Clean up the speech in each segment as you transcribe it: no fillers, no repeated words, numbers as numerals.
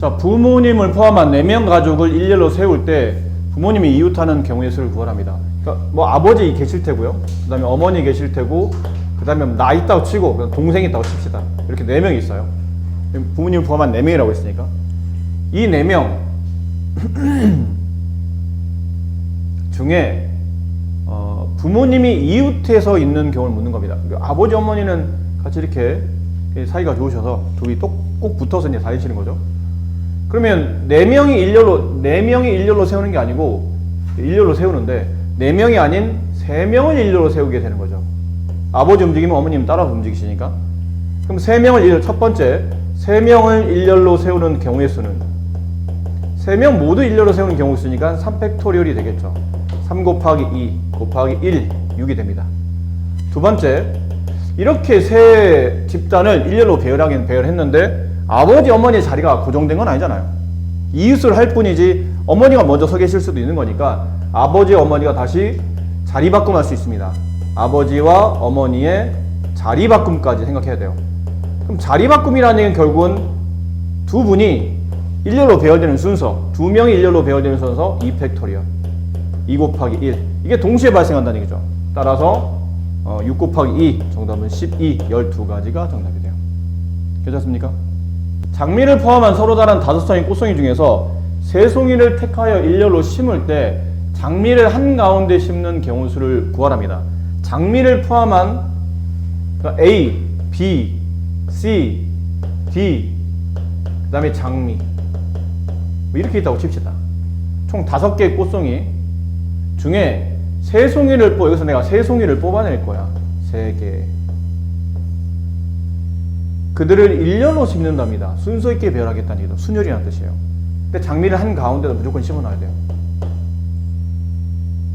자, 부모님을 포함한 4명 가족을 일렬로 세울 때 부모님이 이웃하는 경우의 수를 구하랍니다. 그러니까 뭐 아버지 계실 테고요. 그 다음에 어머니 계실 테고, 그 다음에 나 있다고 치고 동생이 있다고 칩시다. 이렇게 4명이 있어요. 부모님을 포함한 4명이라고 했으니까. 이 4명 중에 부모님이 이웃해서 있는 경우를 묻는 겁니다. 아버지 어머니는 같이 이렇게 사이가 좋으셔서 둘이 꼭 붙어서 이제 다니시는 거죠. 그러면 4명이 일렬로 세우는 게 아니고 일렬로 세우는데 4명이 아닌 3명을 일렬로 세우게 되는 거죠. 아버지 움직이면 어머님 따라서 움직이시니까. 그럼 3명을 첫 번째 3명을 일렬로 세우는 경우의 수는 3명 모두 일렬로 세우는 경우 수니까 3팩토리얼이 되겠죠. 3 곱하기 2 곱하기 1 6이 됩니다. 두 번째, 이렇게 세 집단을 일렬로 배열했는데 아버지 어머니의 자리가 고정된 건 아니잖아요. 이웃을 할 뿐이지 어머니가 먼저 서 계실 수도 있는 거니까 아버지 어머니가 다시 자리 바꿈할 수 있습니다. 아버지와 어머니의 자리 바꿈까지 생각해야 돼요. 그럼 자리 바꿈이라는 얘기는 결국은 두 분이 일렬로 배열되는 순서, 2명이 일렬로 배열되는 순서 2팩토리얼 2 곱하기 1 이게 동시에 발생한다는 얘기죠. 따라서 6 곱하기 2 정답은 12, 12가지가 정답이 돼요. 괜찮습니까? 장미를 포함한 서로 다른 5송이 꽃송이 중에서 3송이를 택하여 일렬로 심을 때 장미를 한가운데 심는 경우 수를 구하랍니다. 장미를 포함한 그러니까 A, B, C, D 그 다음에 장미 뭐 이렇게 있다고 칩시다. 총 5개의 꽃송이 중에 3송이를 여기서 내가 3송이를 뽑아낼 거야. 3개. 그들을 일렬로 심는답니다. 순서 있게 배열하겠다는 얘기도 순열이라는 뜻이에요. 근데 장미를 한 가운데도 무조건 심어놔야 돼요.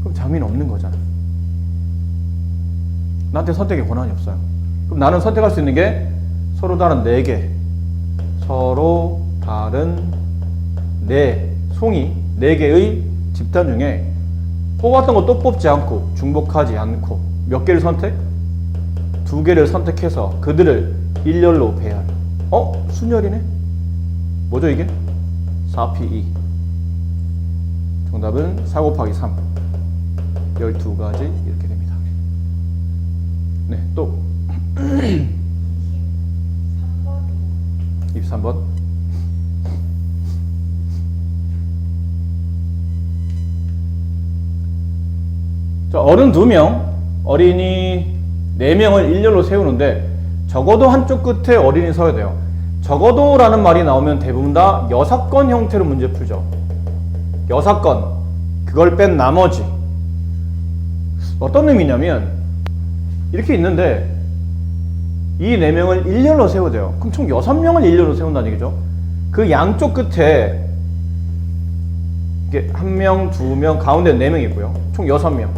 그럼 장미는 없는 거잖아. 나한테 선택의 권한이 없어요. 그럼 나는 선택할 수 있는 게 서로 다른 4개, 서로 다른 4송이, 4개의 집단 중에 뽑았던 거 또 뽑지 않고 중복하지 않고 몇 개를 선택? 2개를 선택해서 그들을 일렬로 배열. 순열이네? 뭐죠 이게? 4P2 정답은 4 곱하기 3 12가지 이렇게 됩니다. 네, 또 23번 자, 어른 2명, 어린이 4명을 일렬로 세우는데 적어도 한쪽 끝에 어린이 서야 돼요. 적어도라는 말이 나오면 대부분 다 여사건 형태로 문제 풀죠. 여사건, 그걸 뺀 나머지. 어떤 의미냐면 이렇게 있는데 이 4명을 일렬로 세워야 돼요. 그럼 총 6명을 일렬로 세운다는 얘기죠. 그 양쪽 끝에 이게 1명, 2명, 가운데 4명 있고요. 총 6명.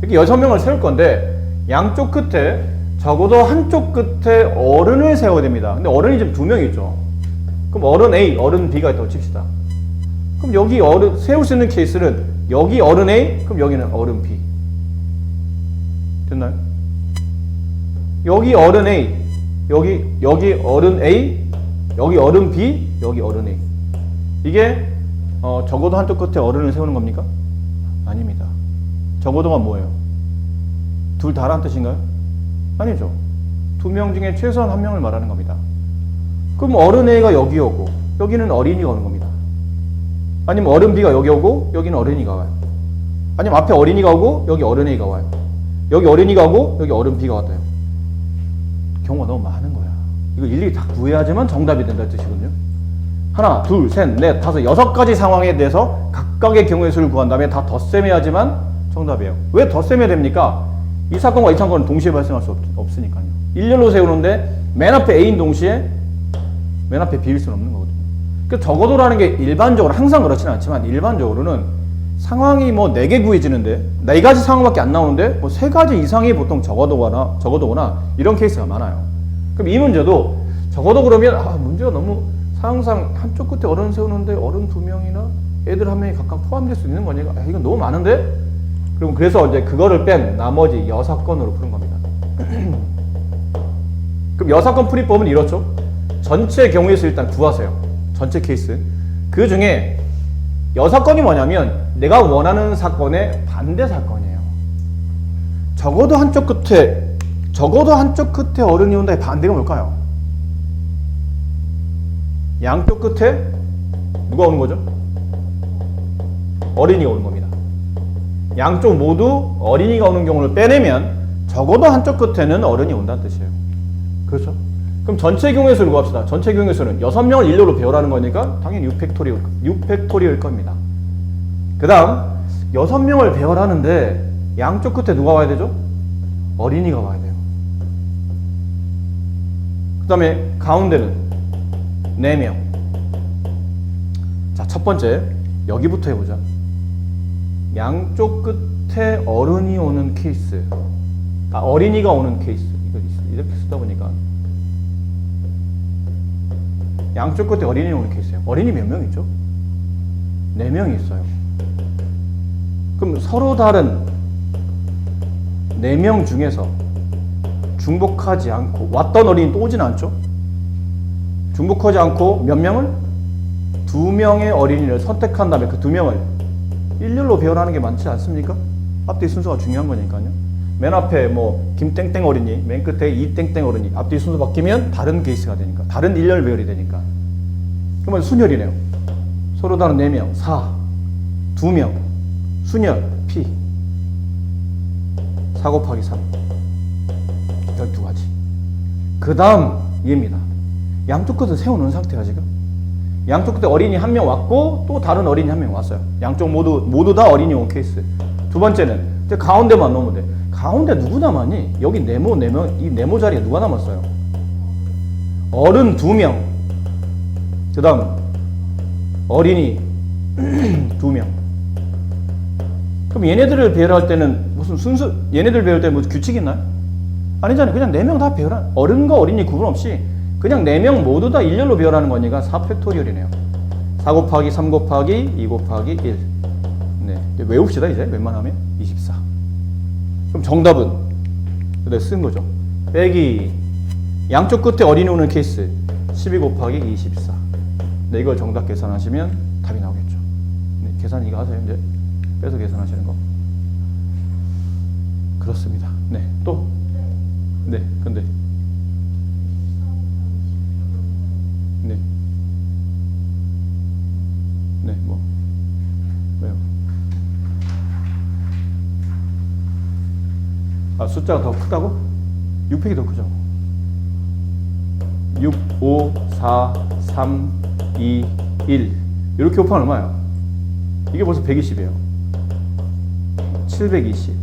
이렇게 6명을 세울 건데 양쪽 끝에 적어도 한쪽 끝에 어른을 세워야 됩니다. 근데 어른이 지금 2명 있죠. 그럼 어른 A, 어른 B가 있다고 칩시다. 그럼 여기 어른 세울 수 있는 케이스는 여기 어른 A, 그럼 여기는 어른 B. 됐나요? 여기 어른 A, 여기 어른 A, 여기 어른 B, 여기 어른 A. 이게 적어도 한쪽 끝에 어른을 세우는 겁니까? 아닙니다. 적어도가 뭐예요? 둘 다란 뜻인가요? 아니죠. 2명 중에 최소한 1명을 말하는 겁니다. 그럼 어른 A가 여기 오고 여기는 어린이가 오는 겁니다. 아니면 어른 B가 여기 오고 여기는 어린이가 와요. 아니면 앞에 어린이가 오고 여기 어른 A가 와요. 여기 어린이가 오고 여기 어른 B가 왔대요. 경우가 너무 많은 거야. 이거 일일이 다 구해야지만 정답이 된다는 뜻이거든요. 하나, 둘, 셋, 넷, 다섯, 6가지 상황에 대해서 각각의 경우의 수를 구한 다음에 다 덧셈해야지만 정답이에요. 왜 덧셈해야 됩니까? 이 사건과 이 사건은 동시에 발생할 수 없으니까요. 일렬로 세우는데 맨 앞에 A인 동시에 맨 앞에 B일 수는 없는 거거든요. 그 적어도라는 게 일반적으로 항상 그렇지는 않지만 일반적으로는 상황이 뭐 4개 구해지는데 4가지 상황밖에 안 나오는데 뭐 3가지 이상이 보통 적어도거나 이런 케이스가 많아요. 그럼 이 문제도 적어도 그러면 문제가 너무 상황상 한쪽 끝에 어른 세우는데 어른 2명이나 애들 1명이 각각 포함될 수 있는 거니까 이건 너무 많은데? 그래서 이제 그거를 뺀 나머지 여사건으로 푸는 겁니다. 그럼 여사건 풀이법은 이렇죠. 전체 경우의 수 일단 구하세요. 전체 케이스. 그 중에 6건이 뭐냐면 내가 원하는 사건의 반대 사건이에요. 적어도 한쪽 끝에 어른이 온다의 반대가 뭘까요? 양쪽 끝에 누가 오는 거죠? 어린이가 오는 겁니다. 양쪽 모두 어린이가 오는 경우를 빼내면 적어도 한쪽 끝에는 어른이 온다는 뜻이에요. 그렇죠? 그럼 전체 경우의 수를 구합시다. 전체 경우의 수는 6명을 일렬로 배열하는 거니까 당연히 6팩토리일 겁니다. 그 다음 6명을 배열하는데 양쪽 끝에 누가 와야 되죠? 어린이가 와야 돼요. 그 다음에 가운데는 4명. 자, 첫 번째 여기부터 해보자. 양쪽 끝에 어른이 오는 케이스. 어린이가 오는 케이스. 이거 이렇게 쓰다 보니까 양쪽 끝에 어린이 오는 케이스예요. 어린이 몇 명 있죠? 4명이 있어요. 그럼 서로 다른 4명 중에서 중복하지 않고 왔던 어린이 또 오진 않죠? 중복하지 않고 몇 명을? 2명의 어린이를 선택한 다음에 그 2명을 일렬로 배열하는 게 많지 않습니까? 앞뒤 순서가 중요한 거니까요. 맨 앞에 뭐 김땡땡 어린이, 맨 끝에 이땡땡 어린이, 앞뒤 순서 바뀌면 다른 케이스가 되니까, 다른 일렬 배열이 되니까. 그러면 순열이네요. 서로 다른 4명, 4, 2명, 순열, P, 4 곱하기 3, 12가지. 그 다음 얘입니다. 양쪽 끝을 세워놓은 상태야 지금. 양쪽 끝에 어린이 1명 왔고 또 다른 어린이 1명 왔어요. 양쪽 모두 다 어린이 온 케이스. 두 번째는 이제 가운데만 놓으면 돼. 가운데 누구 남았니? 여기 네모 이 네모 자리에 누가 남았어요? 어른 2명. 그 다음 어린이 2명. 그럼 얘네들을 배열할 때는 무슨 순수, 얘네들 배열 때 무슨 규칙이 있나요? 아니잖아요. 그냥 4명 다 배열한, 어른과 어린이 구분 없이 그냥 4명 모두 다 일렬로 배열하는 거니까 4팩토리얼이네요. 4 곱하기 3 곱하기 2 곱하기 1. 네, 외웁시다 이제 웬만하면. 24. 그럼 정답은 내가 쓴 거죠. 빼기 양쪽 끝에 어린이 오는 케이스 12 곱하기 24. 네, 이걸 정답 계산하시면 답이 나오겠죠. 네, 계산 이거 하세요. 이제 빼서 계산하시는 거. 그렇습니다. 네, 또. 네, 근데. 네. 네, 뭐. 왜요? 아, 숫자가 더 크다고? 6팩이 더 크죠. 6, 5, 4, 3, 2, 1. 이렇게 곱하면 얼마예요? 이게 벌써 120이에요. 720.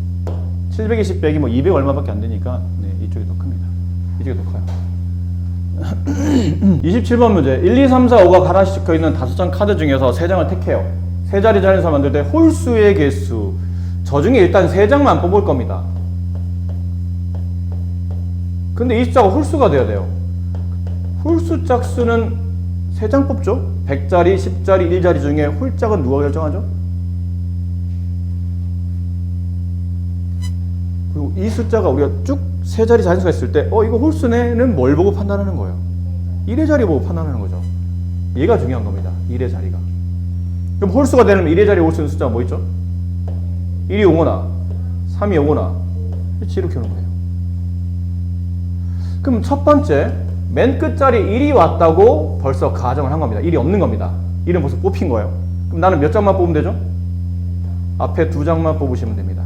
720 빼기 뭐 200 얼마밖에 안 되니까, 네, 이쪽이 더 큽니다. 이쪽이 더 커요. 27번 문제. 1, 2, 3, 4, 5가 가라시 찍혀 있는 5장 카드 중에서 3장을 택해요. 세 자리 자리에서 만들 때 홀수의 개수. 저 중에 일단 3장만 뽑을 겁니다. 근데 이 숫자가 홀수가 돼야 돼요. 홀수 짝수는 3장 뽑죠? 100자리, 10자리, 1자리 중에 홀짝은 누가 결정하죠? 그리고 이 숫자가 우리가 쭉 3자리 자리수가 있을 때 이거 홀수네는 뭘 보고 판단하는 거예요? 1의 자리 보고 판단하는 거죠. 얘가 중요한 겁니다. 1의 자리가. 그럼 홀수가 되려면 1의 자리에 올 수 있는 숫자가 뭐 있죠? 1이 오거나 3이 오거나 이렇게 오는 거예요. 그럼 첫 번째 맨 끝자리 1이 왔다고 벌써 가정을 한 겁니다. 1이 없는 겁니다. 1은 벌써 뽑힌 거예요. 그럼 나는 몇 장만 뽑으면 되죠? 앞에 2장만 뽑으시면 됩니다.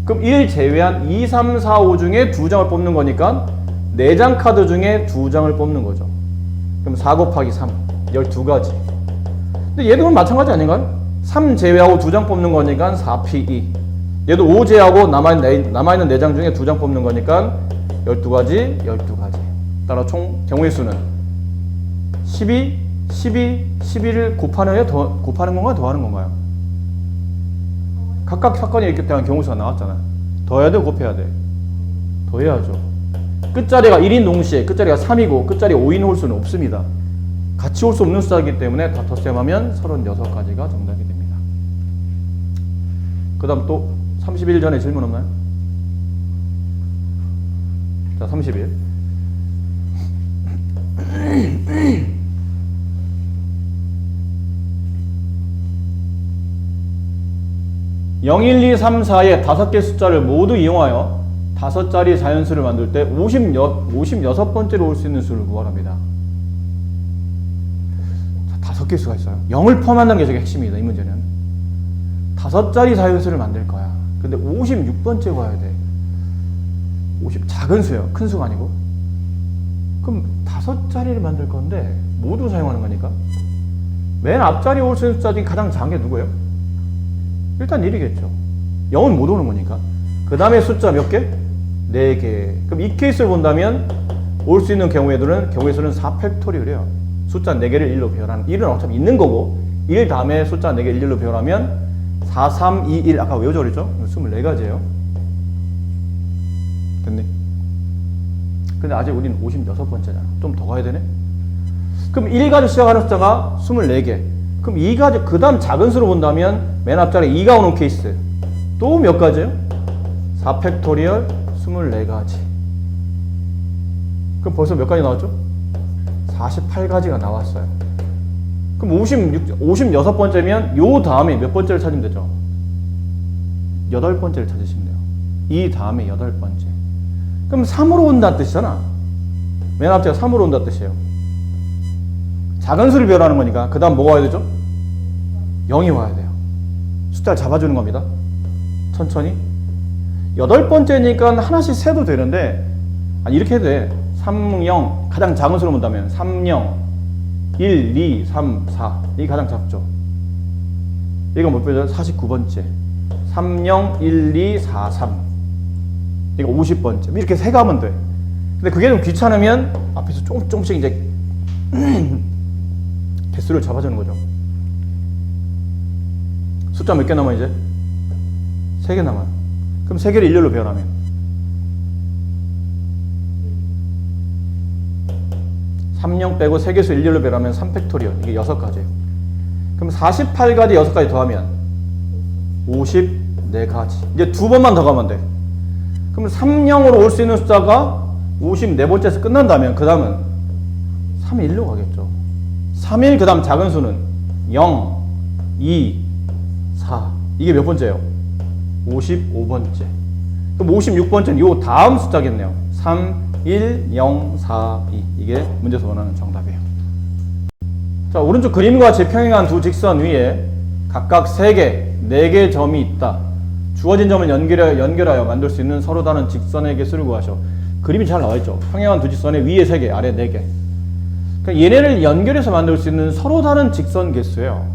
그럼 1 제외한 2, 3, 4, 5 중에 2장을 뽑는 거니까 4장 카드 중에 2장을 뽑는 거죠. 그럼 4 곱하기 3, 12가지. 근데 얘도 마찬가지 아닌가요? 3 제외하고 2장 뽑는 거니까 4P2. 얘도 5 제외하고 남아있는 4장 중에 2장 뽑는 거니까 12가지, 12가지. 따라 총 경우의 수는 12, 12, 11을 곱하는 건가요? 더하는 건가요? 각각 사건이 이렇게 대한 경우수가 나왔잖아요. 더해야 돼? 곱해야 돼? 더해야죠. 끝자리가 1인 동시에 끝자리가 3이고 끝자리 5인 홀수는 없습니다. 같이 올 수 없는 숫자이기 때문에 다 덧셈하면 36가지가 정답이 됩니다. 그 다음 또 31 전에 질문 없나요? 자, 31. 0, 1, 2, 3, 4의 5개 숫자를 모두 이용하여 5자리 자연수를 만들 때 56번째로 올 수 있는 수를 구하랍니다. 자, 5개 수가 있어요. 0을 포함한다는 게 저게 핵심이다. 이 문제는 5자리 자연수를 만들 거야. 근데 56번째 구해야 돼. 50 작은 수예요. 큰 수가 아니고. 그럼 5자리를 만들 건데 모두 사용하는 거니까 맨 앞자리에 올 수 있는 숫자 중에 가장 작은 게 누구예요? 일단 1이겠죠. 0은 못 오는 거니까. 그 다음에 숫자 몇 개? 4개. 그럼 이 케이스를 본다면 올 수 있는 경우의 수는 4팩토리얼이에요. 숫자 4개를 1로 배열하는. 1은 어차피 있는 거고 1 다음에 숫자 4개를 1로 배열하면 4, 3, 2, 1 아까 외워져 그랬죠? 24가지예요. 됐네. 근데 아직 우리는 56번째잖아. 좀 더 가야 되네? 그럼 1가지 시작하는 숫자가 24개. 그럼 2가지, 그 다음 작은 수로 본다면 맨 앞자리에 2가 오는 케이스. 또 몇 가지예요? 4팩토리얼 24가지. 그럼 벌써 몇 가지 나왔죠? 48가지가 나왔어요. 그럼 56번째면 요 다음에 몇 번째를 찾으면 되죠? 8번째를 찾으시면 돼요. 이 다음에 8번째. 그럼 3으로 온다는 뜻이잖아. 맨 앞자리가 3으로 온다는 뜻이에요. 작은 수를 배열하는 거니까 그 다음 뭐가 와야 되죠? 0이 와야 돼요. 숫자를 잡아주는 겁니다. 천천히. 8번째니까 하나씩 세도 되는데 아니 이렇게 해도 돼. 3, 0 가장 작은 수로 본다면 3, 0 1, 2, 3, 4 이게 가장 작죠. 이거 몇 번째죠? 49번째 3, 0, 1, 2, 4, 3 이거 50번째 이렇게 세 가면 돼. 근데 그게 좀 귀찮으면 앞에서 조금씩 이제 개수를 잡아주는 거죠. 숫자 몇 개 남아 이제? 3개 남아요. 그럼 3개를 일렬로 배열하면 30 빼고 3개수 일렬로 배열하면 3팩토리얼 이게 6가지예요. 그럼 48가지 6가지 더하면 54가지. 이제 2번만 더 가면 돼. 그럼 30으로 올 수 있는 숫자가 54번째에서 끝난다면 그 다음은 31로 가겠죠. 31 그 다음 작은 수는 0, 2, 4 이게 몇 번째예요? 55번째. 그럼 56번째는 요 다음 숫자겠네요. 3, 1, 0, 4, 2 이게 문제에서 원하는 정답이에요. 자, 오른쪽 그림과 같이 평행한 두 직선 위에 각각 3개, 4개의 점이 있다. 주어진 점을 연결하여 만들 수 있는 서로 다른 직선의 개수를 구하셔. 그림이 잘 나와있죠. 평행한 두 직선의 위에 3개, 아래 4개. 그러니까 얘네를 연결해서 만들 수 있는 서로 다른 직선 개수예요.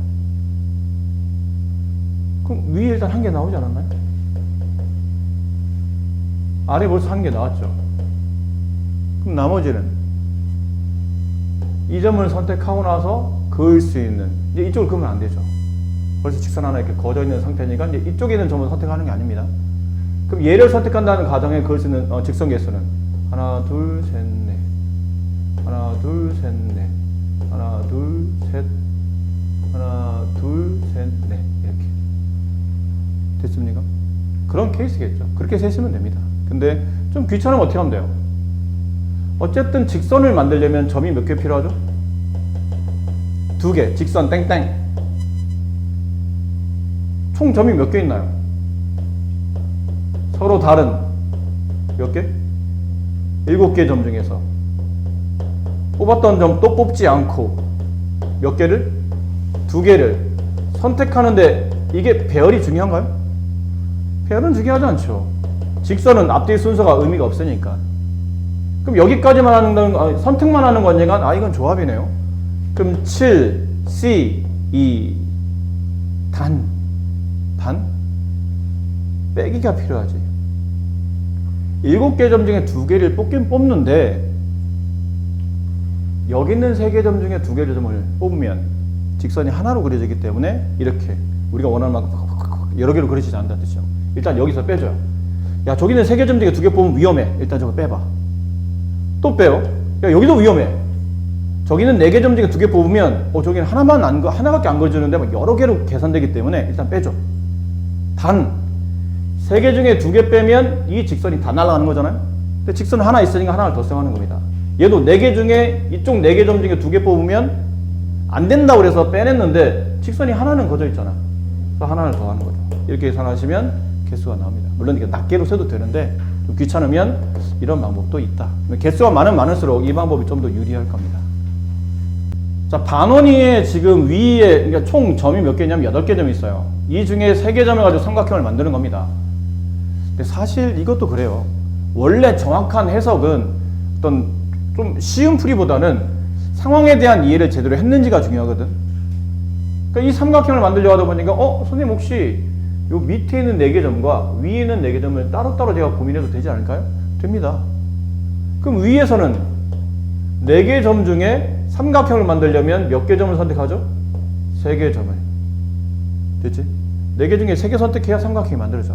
그럼 위에 일단 1개 나오지 않았나요? 아래 벌써 1개 나왔죠. 그럼 나머지는 이 점을 선택하고 나서 그을 수 있는 이제 이쪽을 그으면 안 되죠. 벌써 직선 하나 이렇게 거져 있는 상태니까 이제 이쪽에 있는 점을 선택하는 게 아닙니다. 그럼 얘를 선택한다는 가정에 그을 수 있는 직선 개수는 하나, 둘, 셋, 넷. 하나, 둘, 셋, 넷. 하나, 둘, 셋. 하나, 둘, 셋, 넷. 이렇게. 됐습니까? 그런 케이스겠죠. 그렇게 세시면 됩니다. 근데 좀 귀찮으면 어떻게 하면 돼요? 어쨌든 직선을 만들려면 점이 몇 개 필요하죠? 2개. 직선 땡땡. 총 점이 몇 개 있나요? 서로 다른 몇 개? 7개 점 중에서 뽑았던 점 또 뽑지 않고 몇 개를? 2개를 선택하는데 이게 배열이 중요한가요? 배열은 중요하지 않죠. 직선은 앞뒤 순서가 의미가 없으니까. 그럼 여기까지만 하는 건 선택만 하는 거니까 이건 조합이네요. 그럼 7, C, 2, 단 빼기가 필요하지. 7개 점 중에 2개를 뽑긴 뽑는데 여기 있는 3개 점 중에 2개의 점을 뽑으면 직선이 하나로 그려지기 때문에 이렇게 우리가 원하는 만큼 여러 개로 그려지지 않는다는 뜻이죠. 일단 여기서 빼줘요. 야, 저기 있는 3개 점 중에 2개 뽑으면 위험해. 일단 저거 빼봐. 또 빼요. 야, 여기도 위험해. 저기는 4개 점 중에 2개 뽑으면 저기는 하나밖에 안 그려지는데 막 여러 개로 계산되기 때문에 일단 빼줘. 단 3개 중에 2개 빼면 이 직선이 다 날아가는 거잖아요. 근데 직선 하나 있으니까 하나를 더 사용하는 겁니다. 얘도 4개 중에 이쪽 4개 점 중에 2개 뽑으면 안 된다고 그래서 빼냈는데 직선이 하나는 거져 있잖아. 하나를 더하는 거죠. 이렇게 계산하시면 개수가 나옵니다. 물론 이게 낱개로 써도 되는데 좀 귀찮으면 이런 방법도 있다. 개수가 많을수록 이 방법이 좀 더 유리할 겁니다. 자, 반원이의 지금 위에, 그러니까 총 점이 몇 개냐면 8개 점이 있어요. 이 중에 3개 점을 가지고 삼각형을 만드는 겁니다. 근데 사실 이것도 그래요. 원래 정확한 해석은 어떤 좀 쉬운 풀이보다는 상황에 대한 이해를 제대로 했는지가 중요하거든. 그러니까 이 삼각형을 만들려고 하다 보니까 선생님 혹시 요 밑에 있는 4개 점과 위에 있는 4개 점을 따로따로 제가 고민해도 되지 않을까요? 됩니다. 그럼 위에서는 4개 점 중에 삼각형을 만들려면 몇 개 점을 선택하죠? 3개 점을. 됐지? 4개 중에 3개 선택해야 삼각형이 만들어져.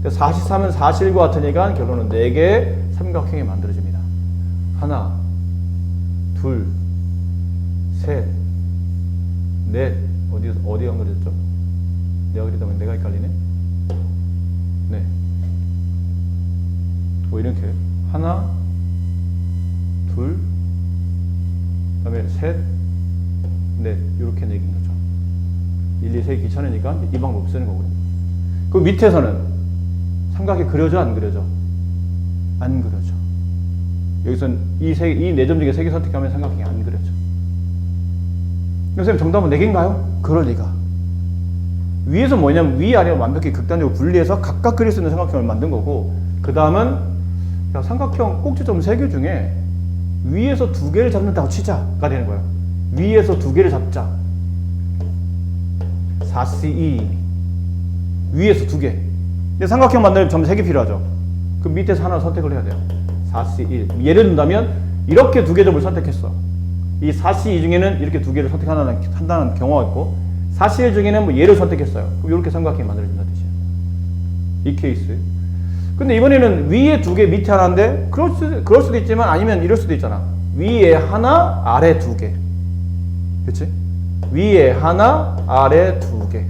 43은 사실과 같으니까 결론은 4개 삼각형이 만들어집니다. 하나, 둘, 셋, 넷. 어디가 그려졌죠? 내가 그리다 보니 내가 헷갈리네? 네. 뭐 이렇게. 하나, 둘, 그 다음에 셋, 넷. 이렇게 내긴 거죠. 1, 2, 3 귀찮으니까 이 방법 쓰는 거고요. 그 밑에서는 삼각이 그려져, 안 그려져? 안 그려져. 여기서는 이 4점 중에 3개 선택하면 삼각형이 안 그려져. 선생님 정답은 4개인가요? 그럴 리가. 위에서 뭐냐면 위아래 완벽히 극단적으로 분리해서 각각 그릴 수 있는 삼각형을 만든 거고, 그 다음은 삼각형 꼭지점 3개 중에 위에서 2개를 잡는다고 치자가 되는 거예요. 위에서 2개를 잡자. 4C2 위에서 2개. 근데 삼각형 만들려면 점 3개 필요하죠. 그럼 밑에서 하나 선택을 해야 돼요. 4C1. 예를 든다면 이렇게 2개 점을 선택했어. 이 4C2 중에는 이렇게 2개를 선택한다는 경우가 있고, 4C1 중에는 뭐 얘를 선택했어요. 그럼 이렇게 삼각형이 만들어진다는 뜻이에요. 이 케이스. 근데 이번에는 위에 2개, 밑에 하나인데 그럴 수도 있지만 아니면 이럴 수도 있잖아. 위에 하나, 아래 2개. 그치? 위에 하나, 아래 2개.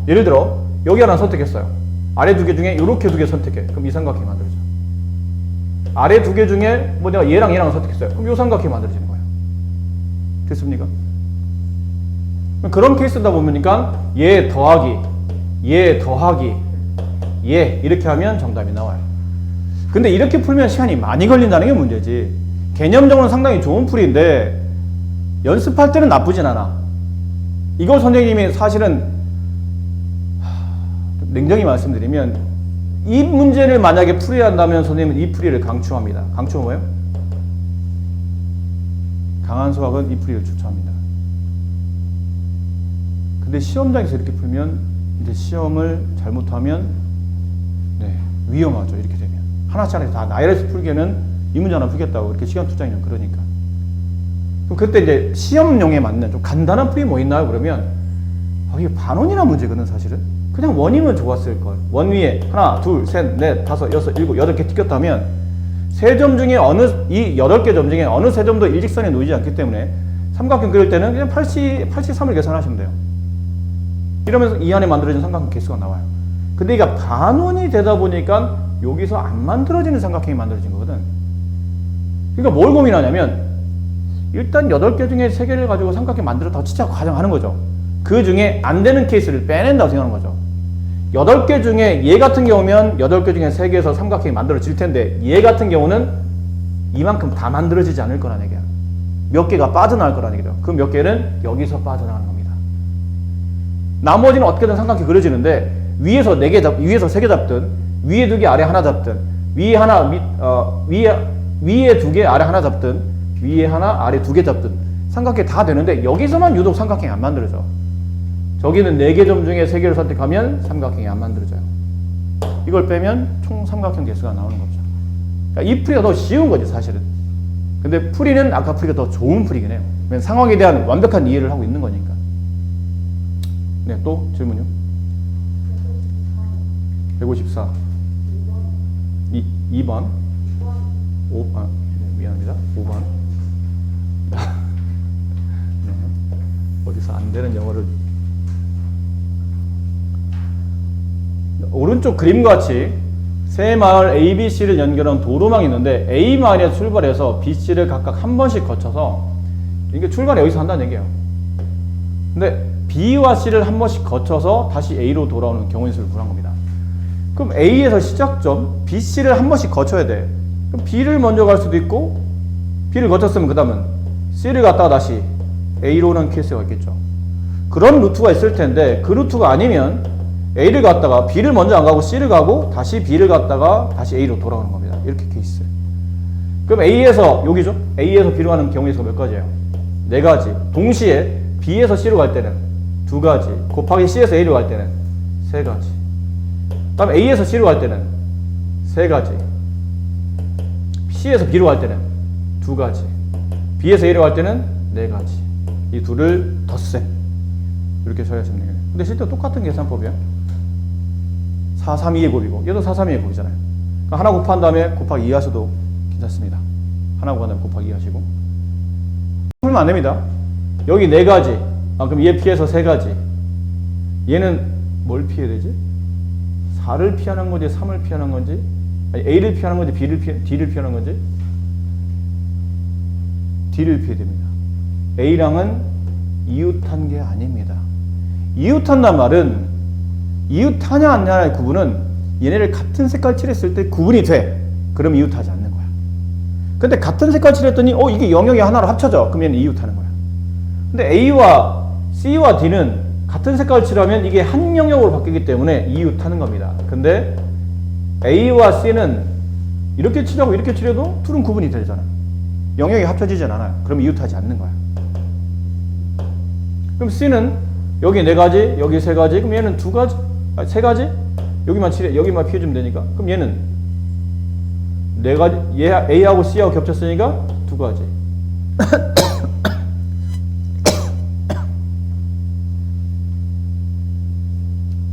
예를 들어 여기 하나 선택했어요. 아래 2개 중에 이렇게 2개 선택해. 그럼 이 삼각형이 만들어져. 아래 2개 중에 뭐 내가 얘랑 선택했어요. 그럼 이 삼각형이 만들어지는 거예요. 됐습니까? 그런 케이스다 보니까 얘 더하기, 얘 더하기, 얘 이렇게 하면 정답이 나와요. 근데 이렇게 풀면 시간이 많이 걸린다는 게 문제지. 개념적으로는 상당히 좋은 풀이인데 연습할 때는 나쁘진 않아. 이걸 선생님이 사실은 냉정히 말씀드리면 이 문제를 만약에 풀이야 한다면 선생님은 이 풀이를 강추합니다. 강추가 뭐예요? 강한 수학은 이 풀이를 추천합니다. 근데 시험장에서 이렇게 풀면 이제 시험을 잘못하면 위험하죠. 이렇게 되면 하나짜리 다 나열해서 풀기에는 이 문제 하나 풀겠다고 이렇게 시간 투자하면 그러니까. 그럼 그때 이제 시험용에 맞는 좀 간단한 풀이 뭐 있나요? 그러면 이게 반원이나 문제거든 사실은. 그냥 원이면 좋았을 걸. 원 위에 하나, 둘, 셋, 넷, 다섯, 여섯, 일곱, 8개 튀겼다면 세 점 중에 이 8개 점 중에 어느 세 점도 일직선에 놓이지 않기 때문에 삼각형 그릴 때는 그냥 83을 계산하시면 돼요. 이러면서 이 안에 만들어진 삼각형 개수가 나와요. 근데 이게 반원이 되다 보니까 여기서 안 만들어지는 삼각형이 만들어진 거거든. 그러니까 뭘 고민하냐면 일단 8개 중에 3개를 가지고 삼각형 만들었다고 진짜 가정하는 거죠. 그 중에 안 되는 케이스를 빼낸다고 생각하는 거죠. 8개 중에 얘 같은 경우면 8개 중에 3개에서 삼각형이 만들어질 텐데 얘 같은 경우는 이만큼 다 만들어지지 않을 거라는 얘기야. 몇 개가 빠져나갈 거라는 얘기죠. 그 몇 개는 여기서 빠져나가는 겁니다. 나머지는 어떻게든 삼각형이 그려지는데 위에서 3개 잡든 위에 2개 아래 하나 잡든 위에 2개 아래 하나 잡든 위에 하나 아래 2개 잡든 삼각형이 다 되는데 여기서만 유독 삼각형이 안 만들어져. 저기는 4개 점 중에 3개를 선택하면 삼각형이 안 만들어져요. 이걸 빼면 총 삼각형 개수가 나오는 거죠. 그러니까 이 풀이가 더 쉬운 거지 사실은. 근데 풀이는 아까 풀이가 더 좋은 풀이긴 해요. 왜냐면 상황에 대한 완벽한 이해를 하고 있는 거니까. 네, 또 질문요? 154. 2번. 미안합니다. 5번. 네. 어디서 안 되는 영어를. 오른쪽 그림과 같이 세 마을 A, B, C를 연결하는 도로망이 있는데 A 마을에서 출발해서 B, C를 각각 한 번씩 거쳐서 이게 출발이 여기서 한다는 얘기예요. 근데 B와 C를 한 번씩 거쳐서 다시 A로 돌아오는 경우의 수를 구한 겁니다. 그럼 A에서 시작점 B, C를 한 번씩 거쳐야 돼. 그럼 B를 먼저 갈 수도 있고 B를 거쳤으면 그 다음은 C를 갔다가 다시 A로 오는 케이스가 있겠죠. 그런 루트가 있을 텐데 그 루트가 아니면 A를 갔다가 B를 먼저 안 가고 C를 가고 다시 B를 갔다가 다시 A로 돌아오는 겁니다. 이렇게 케이스. 그럼 A에서 여기죠? A에서 B로 가는 경우의 수가 몇 가지예요? 4가지. 동시에 B에서 C로 갈 때는 2가지. 곱하기 C에서 A로 갈 때는 3가지. 다음 A에서 C로 갈 때는 3가지. C에서 B로 갈 때는 2가지. B에서 A로 갈 때는 4가지. 이 둘을 덧셈. 이렇게 처리하시면 되겠네요. 근데 실제로 똑같은 계산법이야. 4, 3, 2의 곱이고 얘도 4, 3, 2의 곱이잖아요. 그러니까 하나 곱한 다음에 곱하기 2 하셔도 괜찮습니다. 하나 곱한 다음에 곱하기 2 하시고 풀면 안 됩니다. 여기 4가지. 그럼 얘 피해서 3가지. 얘는 뭘 피해야 되지? 4를 피하는 건지 3을 피하는 건지, 아니 A를 피하는 건지 D를 피하는 건지 D를 피해야 됩니다. A랑은 이웃한 게 아닙니다. 이웃한단 말은 이웃하냐 안 하냐의 구분은 얘네를 같은 색깔 칠했을 때 구분이 돼. 그럼 이웃하지 않는 거야. 근데 같은 색깔 칠했더니 이게 영역이 하나로 합쳐져. 그럼 얘는 이웃하는 거야. 근데 A와 C와 D는 같은 색깔 칠하면 이게 한 영역으로 바뀌기 때문에 이웃하는 겁니다. 근데 A와 C는 이렇게 칠하고 이렇게 칠해도 둘은 구분이 되잖아. 영역이 합쳐지진 않아요. 그럼 이웃하지 않는 거야. 그럼 C는 여기 4가지, 여기 3가지, 그럼 얘는 2가지, 3가지? 여기만 칠해, 여기만 피해주면 되니까. 그럼 얘는 4가지, 얘 A하고 C하고 겹쳤으니까 2가지.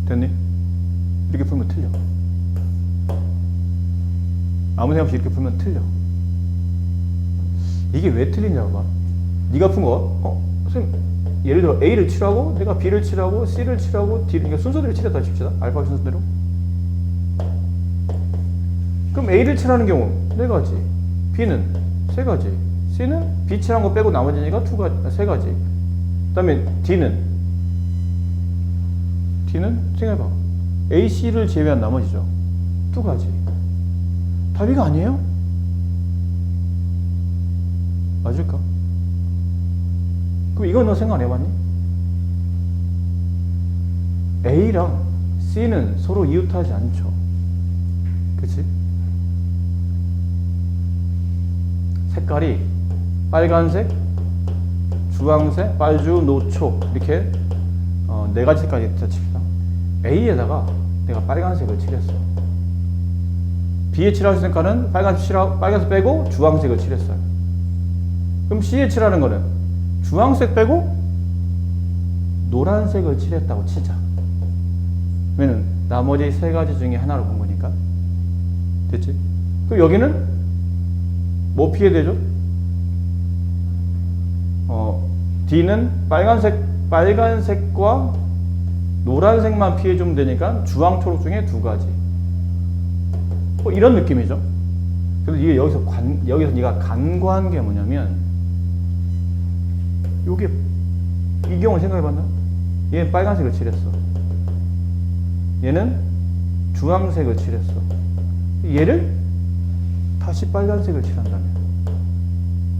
됐니? 이렇게 풀면 틀려. 아무 생각 없이 이렇게 풀면 틀려. 이게 왜 틀리냐고 봐. 네가 푼 거, 선생님, 예를 들어 A를 칠하고 내가 B를 칠하고 C를 칠하고 D를, 그러니까 순서대로 칠했다 칩시다. 알파벳 순서대로. 그럼 A를 칠하는 경우 4가지, B는 3가지, C는 B 칠한 거 빼고 나머지니까 3가지. 그 다음에 D는 생각해봐. A, C를 제외한 나머지죠. 2가지. 답이가 아니에요? 맞을까? 그럼 이건 너 생각 안 해봤니? A랑 C는 서로 이웃하지 않죠. 그치? 색깔이 빨간색, 주황색, 빨주, 노초 이렇게 4가지 색깔이 있다 칩시다. A에다가 내가 빨간색을 칠했어. B에 칠할 색깔은 빨간색 빼고 주황색을 칠했어요. 그럼 C에 칠하는 거는 주황색 빼고 노란색을 칠했다고 치자. 왜냐면 나머지 3가지 중에 하나로 본 거니까. 됐지? 그럼 여기는 뭐 피해야 되죠? D는 빨간색과 노란색만 피해주면 되니까 주황, 초록 중에 2가지. 이런 느낌이죠. 그래서 이게 여기서 네가 간과한 게 뭐냐면, 요게, 이 경우 생각해봤나? 얘는 빨간색을 칠했어. 얘는 주황색을 칠했어. 얘를 다시 빨간색을 칠한다면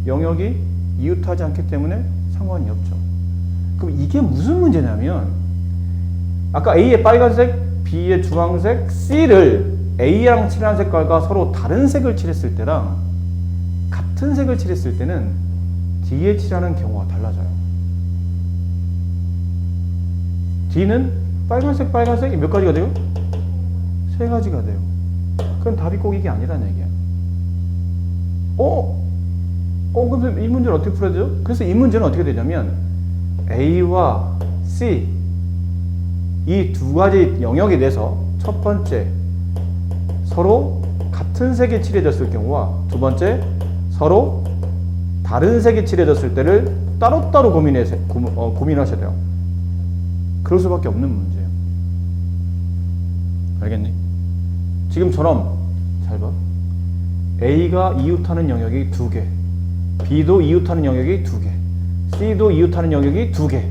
영역이 이웃하지 않기 때문에 상관이 없죠. 그럼 이게 무슨 문제냐면, 아까 A의 빨간색, B의 주황색, C를 A랑 칠한 색깔과 서로 다른 색을 칠했을 때랑 같은 색을 칠했을 때는 D에 칠하는 경우가 달라져요. D는 빨간색이 몇 가지가 돼요? 3가지가 돼요. 그럼 답이 꼭 이게 아니라는 얘기야. 그럼 이 문제를 어떻게 풀어야 되죠? 그래서 이 문제는 어떻게 되냐면 A와 C 이 2가지 영역에 대해서 첫 번째 서로 같은 색이 칠해졌을 경우와 두 번째 서로 다른 색이 칠해졌을 때를 따로따로 고민하셔야 돼요. 그럴 수밖에 없는 문제예요. 알겠니? 지금처럼 잘 봐. A가 이웃하는 영역이 2개, B도 이웃하는 영역이 2개, C도 이웃하는 영역이 2개.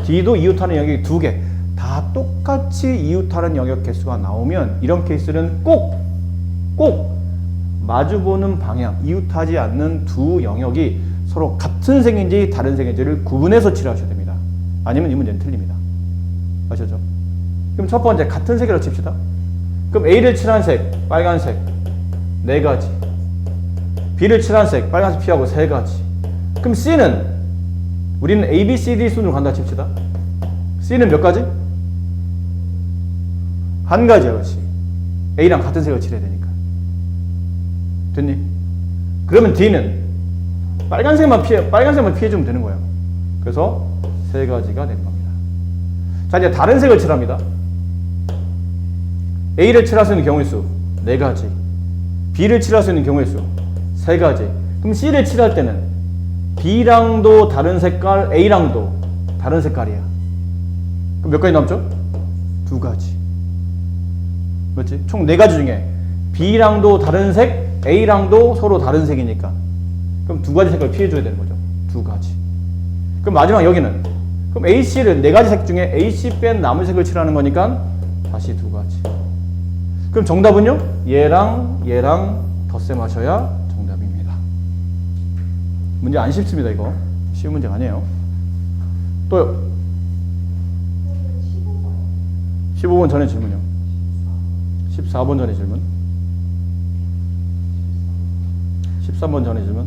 D도 이웃하는 영역이 2개. 다 똑같이 이웃하는 영역 개수가 나오면 이런 케이스는 꼭 마주보는 방향, 이웃하지 않는 두 영역이 서로 같은 색인지 다른 색인지를 구분해서 칠하셔야 됩니다. 아니면 이 문제는 틀립니다. 아셨죠? 그럼 첫 번째 같은 색으로 칩시다. 그럼 A를 칠한 색, 빨간색 4가지, B를 칠한 색, 빨간색 피하고 3가지. 그럼 C는 우리는 A, B, C, D 순으로 간다 칩시다. C는 몇 가지? 1가지야, 그렇지. A랑 같은 색을 칠해야 되니까. 됐니? 그러면 D는 빨간색만 피해주면 되는 거예요. 그래서 3가지가 되는 겁니다. 자, 이제 다른 색을 칠합니다. A를 칠할 수 있는 경우의 수 4가지, B를 칠할 수 있는 경우의 수 3가지. 그럼 C를 칠할 때는 B랑도 다른 색깔, A랑도 다른 색깔이야. 그럼 몇 가지 남죠? 2가지. 맞지? 총 4가지 중에 B랑도 다른 색, A랑도 서로 다른 색이니까 그럼 2가지 색깔 피해줘야 되는 거죠. 2가지. 그럼 마지막 여기는 그럼 AC를 4가지 색 중에 AC 뺀 나머지 색을 칠하는 거니까 다시 2가지. 그럼 정답은요? 얘랑 덧셈 하셔야 정답입니다. 문제 안 쉽습니다. 이거 쉬운 문제가 아니에요. 또요. 15번 전에 질문이요. 14번 전에 질문. 13번 전에 질문.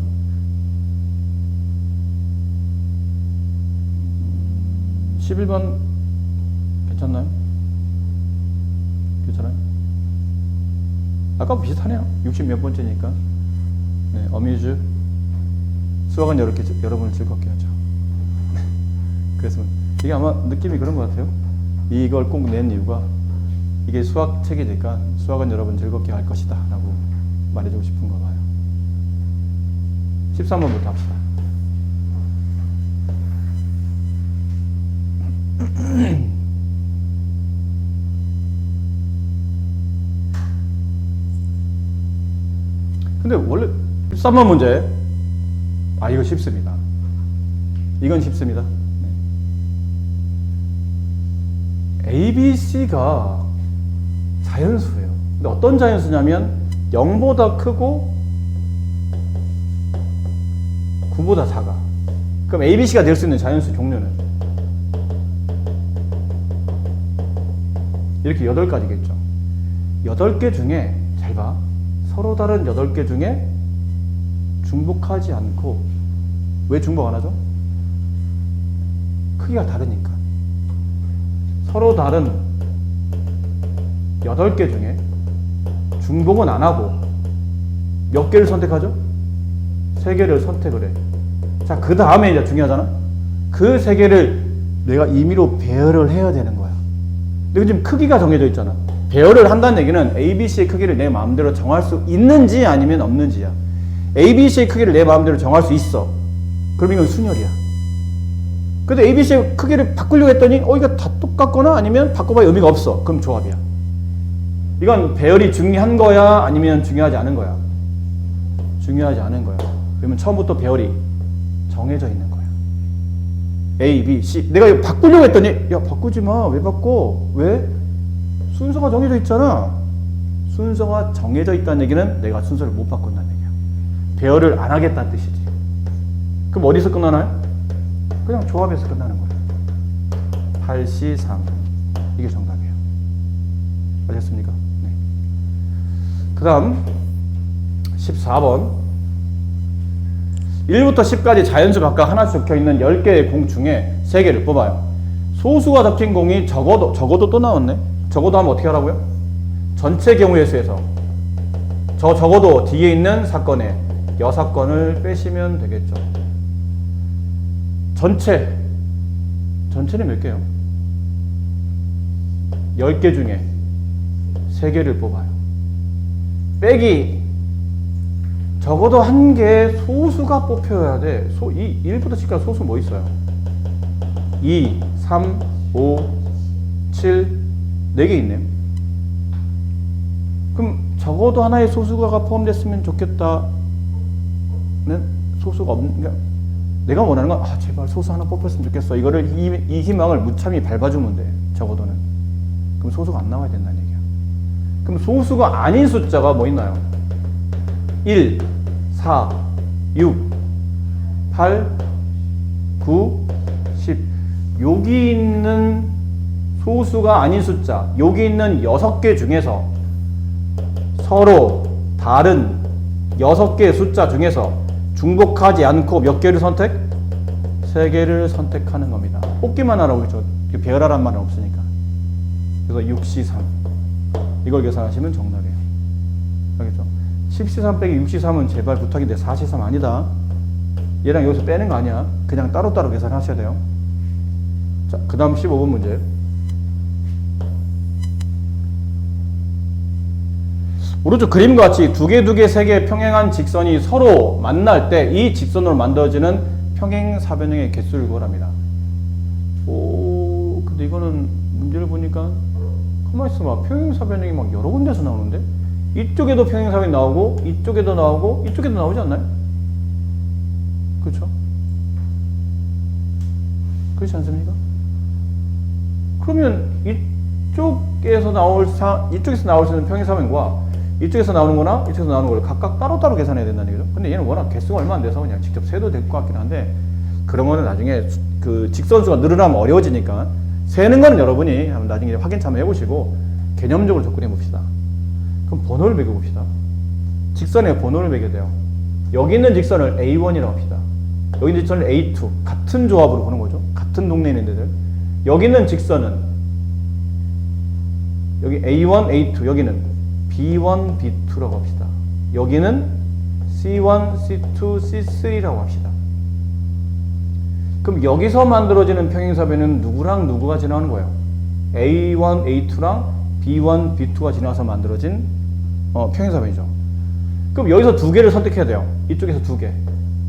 11번 괜찮나요? 괜찮아요? 아까 비슷하네요. 60 몇 번째니까. 네, 어뮤즈. 수학은 여러분을 즐겁게 하죠. 그래서 이게 아마 느낌이 그런 것 같아요. 이걸 꼭 낸 이유가 이게 수학 책이니까 수학은 여러분 즐겁게 할 것이다 라고 말해주고 싶은가 봐요. 13번부터 합시다. 근데 원래 13번 문제 이거 쉽습니다. 이건 쉽습니다. 네. A, B, C가 자연수예요. 근데 어떤 자연수냐면 0보다 크고 9보다 작아. 그럼 A, B, C가 될 수 있는 자연수 종류는 이렇게 8가지겠죠. 8개 중에 잘 봐. 서로 다른 8개 중에 중복하지 않고, 왜 중복 안 하죠? 크기가 다르니까. 서로 다른 8개 중에 중복은 안 하고 몇 개를 선택하죠? 3개를 선택을 해. 자, 그 다음에 이제 중요하잖아? 그 3개를 내가 임의로 배열을 해야 되는 거야. 근데 지금 크기가 정해져 있잖아. 배열을 한다는 얘기는 ABC의 크기를 내 마음대로 정할 수 있는지 아니면 없는지야. ABC의 크기를 내 마음대로 정할 수 있어. 그럼 이건 순열이야. 근데 ABC의 크기를 바꾸려고 했더니 이거 다 똑같거나 아니면 바꿔봐야 의미가 없어. 그럼 조합이야. 이건 배열이 중요한 거야 아니면 중요하지 않은 거야? 중요하지 않은 거야. 그러면 처음부터 배열이 정해져 있는 거야. A, B, C. 내가 이거 바꾸려고 했더니 야 바꾸지 마. 왜 바꿔? 왜? 순서가 정해져 있잖아. 순서가 정해져 있다는 얘기는 내가 순서를 못 바꾼다는 얘기야. 배열을 안 하겠다는 뜻이지. 그럼 어디서 끝나나요? 그냥 조합에서 끝나는 거야. 8C3. 이게 정답이에요. 아셨습니까? 네. 그 다음 14번 1부터 10까지 자연수 각각 하나씩 적혀있는 10개의 공 중에 3개를 뽑아요. 소수가 적힌 공이 적어도 또 나왔네. 적어도 하면 어떻게 하라고요? 전체 경우의 수에서 적어도 뒤에 있는 사건의 여사건을 빼시면 되겠죠. 전체는 몇 개요? 10개 중에 3개를 뽑아요. 빼기 적어도 1개 소수가 뽑혀야 돼. 이 1부터 10까지 소수 뭐 있어요? 2, 3, 5, 7, 4개 있네요. 그럼 적어도 하나의 소수가 포함됐으면 좋겠다는 소수가 없는, 그러니까 내가 원하는 건 제발 소수 하나 뽑혔으면 좋겠어. 이거를 이 희망을 무참히 밟아주면 돼. 적어도는. 그럼 소수가 안 나와야 된다는 얘기야. 그럼 소수가 아닌 숫자가 뭐 있나요? 1, 4, 6, 8, 9, 10. 여기 있는 소수가 아닌 숫자, 여기 있는 6개 중에서 서로 다른 6개의 숫자 중에서 중복하지 않고 몇 개를 선택? 3개를 선택하는 겁니다. 뽑기만 하라고 했죠. 배열하라는 말은 없으니까. 그래서 6C3. 이걸 계산하시면 정답이에요. 알겠죠? 10C3 빼기 6C3은 제발 부탁인데 4C3 아니다. 얘랑 여기서 빼는 거 아니야. 그냥 따로따로 계산하셔야 돼요. 자, 그 다음 15번 문제. 오른쪽 그림과 같이 두 개, 3개 평행한 직선이 서로 만날 때 이 직선으로 만들어지는 평행사변형의 개수를 구하랍니다. 근데 이거는 문제를 보니까 가만히 있어봐. 평행사변형이 막 여러 군데서 나오는데? 이쪽에도 평행사변이 나오고, 이쪽에도 나오고, 이쪽에도 나오지 않나요? 그렇죠? 그렇지 않습니까? 그러면 이쪽에서 나올 수 있는 평행사변과 이쪽에서 나오는 거나 이쪽에서 나오는 걸 각각 따로따로 계산해야 된다는 얘기죠. 근데 얘는 워낙 개수가 얼마 안 돼서 그냥 직접 세도 될 것 같긴 한데, 그런 거는 나중에 그 직선수가 늘어나면 어려워지니까 세는 거는 여러분이 나중에 확인 한번 해보시고 개념적으로 접근해 봅시다. 그럼 번호를 매겨봅시다. 직선에 번호를 매겨야 돼요. 여기 있는 직선을 A1이라고 합시다. 여기 있는 직선을 A2. 같은 조합으로 보는 거죠. 같은 동네에 있는 데들. 여기 있는 직선은 여기 A1, A2. 여기는 B1, B2라고 합시다. 여기는 C1, C2, C3라고 합시다. 그럼 여기서 만들어지는 평행사변은 누구랑 누구가 지나는 거예요? A1, A2랑 B1, B2가 지나서 만들어진 평행사변이죠. 그럼 여기서 2개를 선택해야 돼요. 이쪽에서 2개.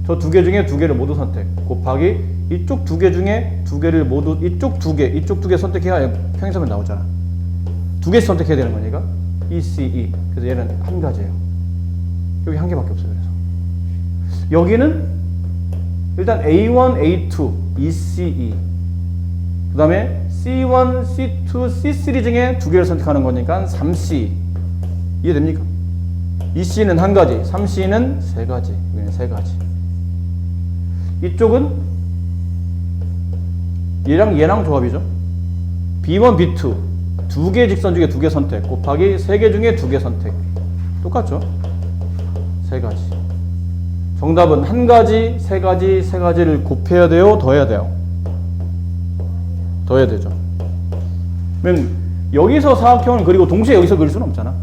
저 2개 중에 2개를 모두 선택. 곱하기 이쪽 2개 중에 2개를 모두 이쪽 2개, 이쪽 2개 선택해야 평행사변 나오잖아. 2개씩 선택해야 되는 거니까 E, C, E. 그래서 얘는 한 가지예요. 여기 한 개밖에 없어요. 그래서 여기는 일단 A1, A2, E, C, E. 그 다음에 C1, C2, C3 중에 2개를 선택하는 거니까 3C. 이해됩니까? EC는 한 가지, 3C는 3가지. 여기는 3가지. 이쪽은 얘랑 조합이죠. B1, B2. 2개 직선 중에 2개 선택 곱하기 3개 중에 2개 선택. 똑같죠? 3가지. 정답은 한 가지, 3가지, 3가지를 곱해야 돼요? 더해야 돼요? 더해야 되죠. 그러면 여기서 사각형을 그리고 동시에 여기서 그릴 수는 없잖아.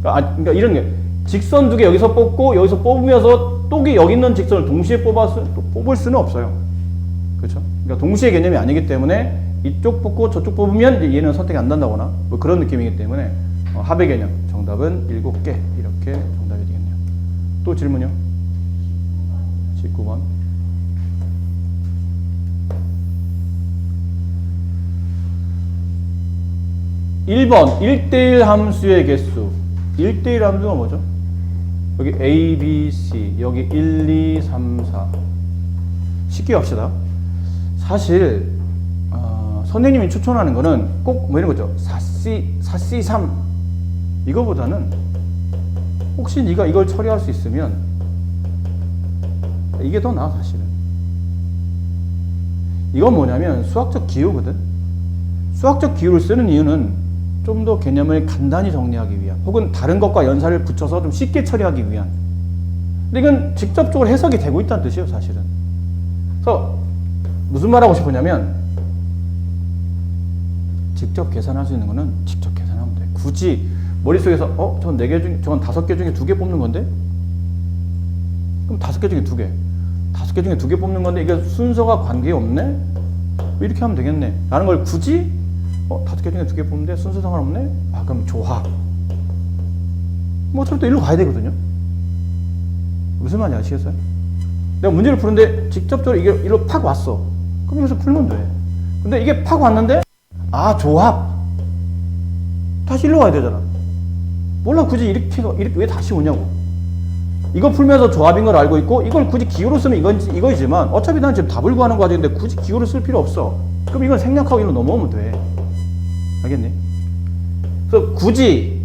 그러니까 이런 게 직선 2개 여기서 뽑고 여기서 뽑으면서 또 여기 있는 직선을 동시에 뽑을 수는 없어요. 그렇죠? 그러니까 동시에 개념이 아니기 때문에 이쪽 뽑고 저쪽 뽑으면 얘는 선택이 안 된다거나 뭐 그런 느낌이기 때문에 합의 개념 정답은 7개 이렇게 정답이 되겠네요. 또 질문이요? 19번. (1번) 1대1 함수의 개수. 1대1 함수가 뭐죠? 여기 A, B, C 여기 1, 2, 3, 4. 쉽게 합시다. 사실 선생님이 추천하는 거는 꼭 뭐 이런 거죠. 4C3 이거보다는 혹시 네가 이걸 처리할 수 있으면 이게 더 나아. 사실은 이건 뭐냐면 수학적 기호거든. 수학적 기호를 쓰는 이유는 좀 더 개념을 간단히 정리하기 위한, 혹은 다른 것과 연산을 붙여서 좀 쉽게 처리하기 위한. 근데 이건 직접적으로 해석이 되고 있다는 뜻이에요, 사실은. 그래서 무슨 말 하고 싶으냐면 직접 계산할 수 있는 거는 직접 계산하면 돼. 굳이 머릿속에서 저건 4개 중에, 저건 5개 중에 2개 뽑는 건데? 그럼 5개 중에 2개. 5개 중에 2개 뽑는 건데 이게 순서가 관계없네? 이렇게 하면 되겠네. 라는 걸 굳이 5개 중에 2개 뽑는데 순서 상관없네? 그럼 조합. 뭐 어차피 또 일로 가야 되거든요. 무슨 말인지 아시겠어요? 내가 문제를 푸는데 직접적으로 이게 일로 팍 왔어. 그럼 여기서 풀면 돼. 근데 이게 팍 왔는데 조합. 다시 일로 와야 되잖아. 몰라 굳이 이렇게 왜 다시 오냐고. 이거 풀면서 조합인 걸 알고 있고 이걸 굳이 기호로 쓰면 이거이지만 어차피 난 지금 답을 구하는 과정인데 굳이 기호로 쓸 필요 없어. 그럼 이건 생략하고 이로 넘어오면 돼. 알겠니? 그래서 굳이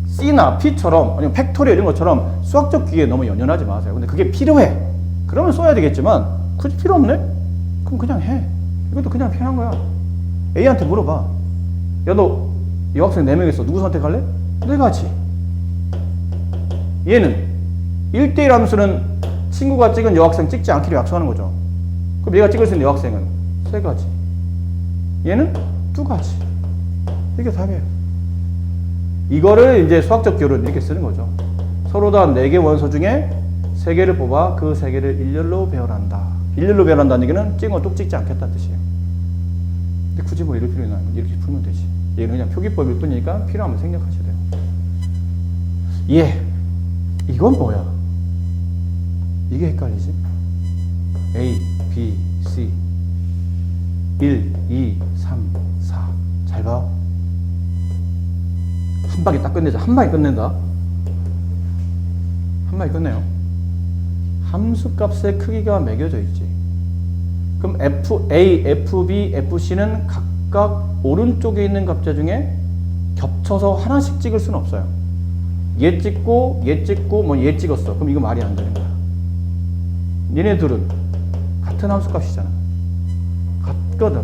C나 P처럼 아니면 팩토리얼 이런 것처럼 수학적 기계에 너무 연연하지 마세요. 근데 그게 필요해. 그러면 써야 되겠지만 굳이 필요 없네? 그럼 그냥 해. 이것도 그냥 편한 거야. A한테 물어봐. 야, 너 여학생 4명 있어. 누구 선택할래? 내가 하지. 얘는 1대1 함수는 친구가 찍은 여학생 찍지 않기로 약속하는 거죠. 그럼 얘가 찍을 수 있는 여학생은 3가지. 얘는 2가지. 이게 답이에요. 이거를 이제 수학적 기호를 이렇게 쓰는 거죠. 서로 다 4개 원소 중에 3개를 뽑아 그 3개를 일렬로 배열한다. 일렬로 배열한다는 얘기는 찍은 거 뚝 찍지 않겠다는 뜻이에요. 근데 굳이 뭐 이럴 필요 있나? 이렇게 풀면 되지. 얘는 그냥 표기법일 뿐이니까 필요하면 생략하셔야 돼요. 이건 뭐야? 이게 헷갈리지? A, B, C 1, 2, 3, 4 잘 봐. 한 방에 딱 끝내자. 한 방에 끝낸다. 한 방에 끝내요. 함수값의 크기가 매겨져 있지. 그럼 FA, FB, FC는 각각 오른쪽에 있는 값자 중에 겹쳐서 하나씩 찍을 수는 없어요. 얘 찍고 뭐 얘 찍었어. 그럼 이거 말이 안 되는 거야. 얘네들은 같은 함수값이잖아. 같거든.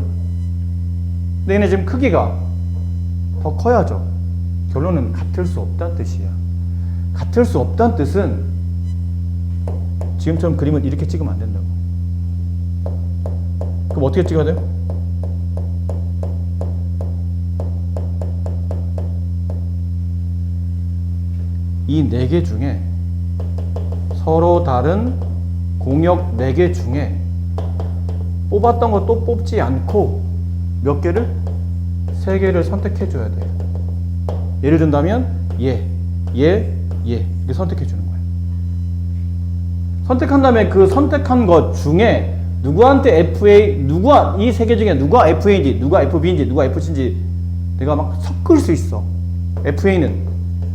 근데 얘네 지금 크기가 더 커야죠. 결론은 같을 수 없다는 뜻이야. 같을 수 없다는 뜻은 지금처럼 그림을 이렇게 찍으면 안 된다고. 그럼 어떻게 찍어야 돼요? 이 4개 중에 서로 다른 공역 4개 중에 뽑았던 거 또 뽑지 않고 몇 개를? 3개를 선택해 줘야 돼. 예를 든다면 얘 이렇게 선택해 주는 거예요. 선택한 다음에 그 선택한 것 중에 누구한테 FA, 이 3개 중에 누가 FA인지, 누가 FB인지, 누가 FC인지 내가 막 섞을 수 있어. FA는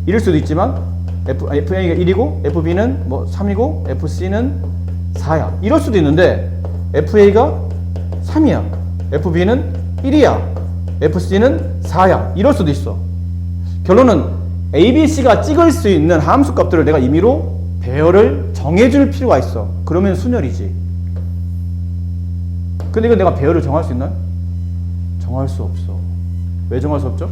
1일 수도 있지만 FA가 1이고 FB는 뭐 3이고 FC는 4야. 이럴 수도 있는데 FA가 3이야. FB는 1이야. FC는 4야. 이럴 수도 있어. 결론은 ABC가 찍을 수 있는 함수 값들을 내가 임의로 배열을 정해줄 필요가 있어. 그러면 순열이지. 근데 이거 내가 배열을 정할 수 있나요? 정할 수 없어. 왜 정할 수 없죠?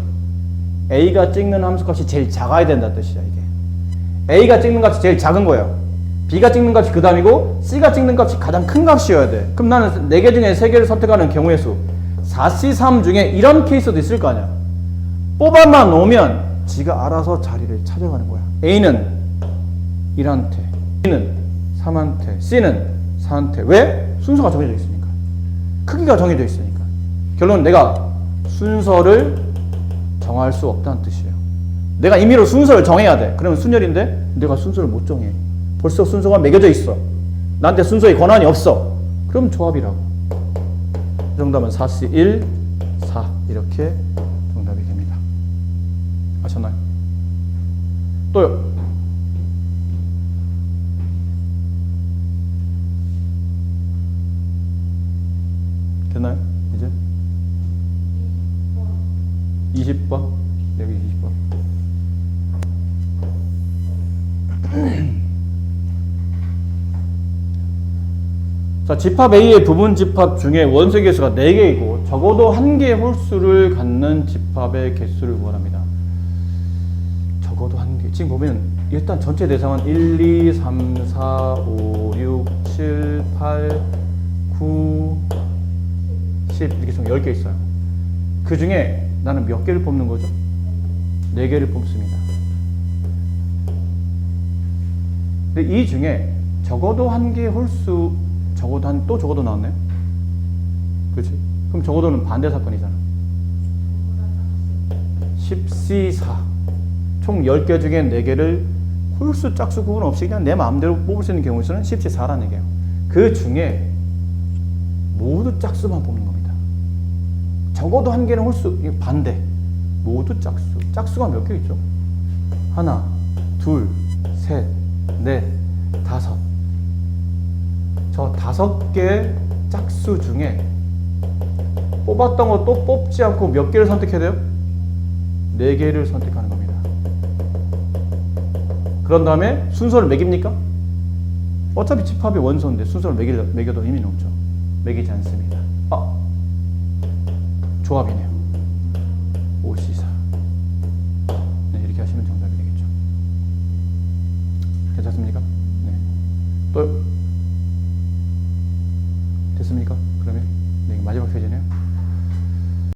A가 찍는 함수 값이 제일 작아야 된다는 뜻이야, 이게. A가 찍는 값이 제일 작은 거예요. B가 찍는 값이 그 다음이고 C가 찍는 값이 가장 큰 값이어야 돼. 그럼 나는 4개 중에 3개를 선택하는 경우의 수 4C3 중에 이런 케이스도 있을 거 아니야. 뽑아만 놓으면 지가 알아서 자리를 찾아가는 거야. A는 1한테, B는 3한테, C는 4한테. 왜? 순서가 정해져 있으니까. 크기가 정해져 있으니까. 결론은 내가 순서를 정할 수 없다는 뜻이에요. 내가 임의로 순서를 정해야 돼. 그러면 순열인데 내가 순서를 못 정해. 벌써 순서가 매겨져 있어. 나한테 순서의 권한이 없어. 그럼 조합이라고. 정답은 4C 1, 4 이렇게 정답이 됩니다. 아셨나요? 또요. 됐나요? 이제? 20번? 여기 20번. 자, 집합 A의 부분 집합 중에 원소의 개수가 4개이고 적어도 1개의 홀수를 갖는 집합의 개수를 구하랍니다. 적어도 1개. 지금 보면 일단 전체 대상은 1, 2, 3, 4, 5, 6, 7, 8, 9, 10 이렇게 총 10개 있어요. 그 중에 나는 몇 개를 뽑는 거죠? 4개를 뽑습니다. 근데 이 중에 적어도 1개의 홀수 또 적어도 나왔네요. 그렇지? 그럼 적어도는 반대 사건이잖아. 10C4 총 10개 중에 4개를 홀수 짝수 구분 없이 그냥 내 마음대로 뽑을 수 있는 경우에는 10C4라는 얘기예요. 그 중에 모두 짝수만 뽑는 겁니다. 적어도 1개는 홀수, 반대. 모두 짝수. 짝수가 몇 개 있죠? 하나, 둘, 셋, 넷, 다섯. 저 5개 짝수 중에 뽑았던 거 또 뽑지 않고 몇 개를 선택해야 돼요? 4개를 선택하는 겁니다. 그런 다음에 순서를 매깁니까? 어차피 집합의 원소인데 순서를 매겨도 의미는 없죠. 매기지 않습니다. 조합이네요.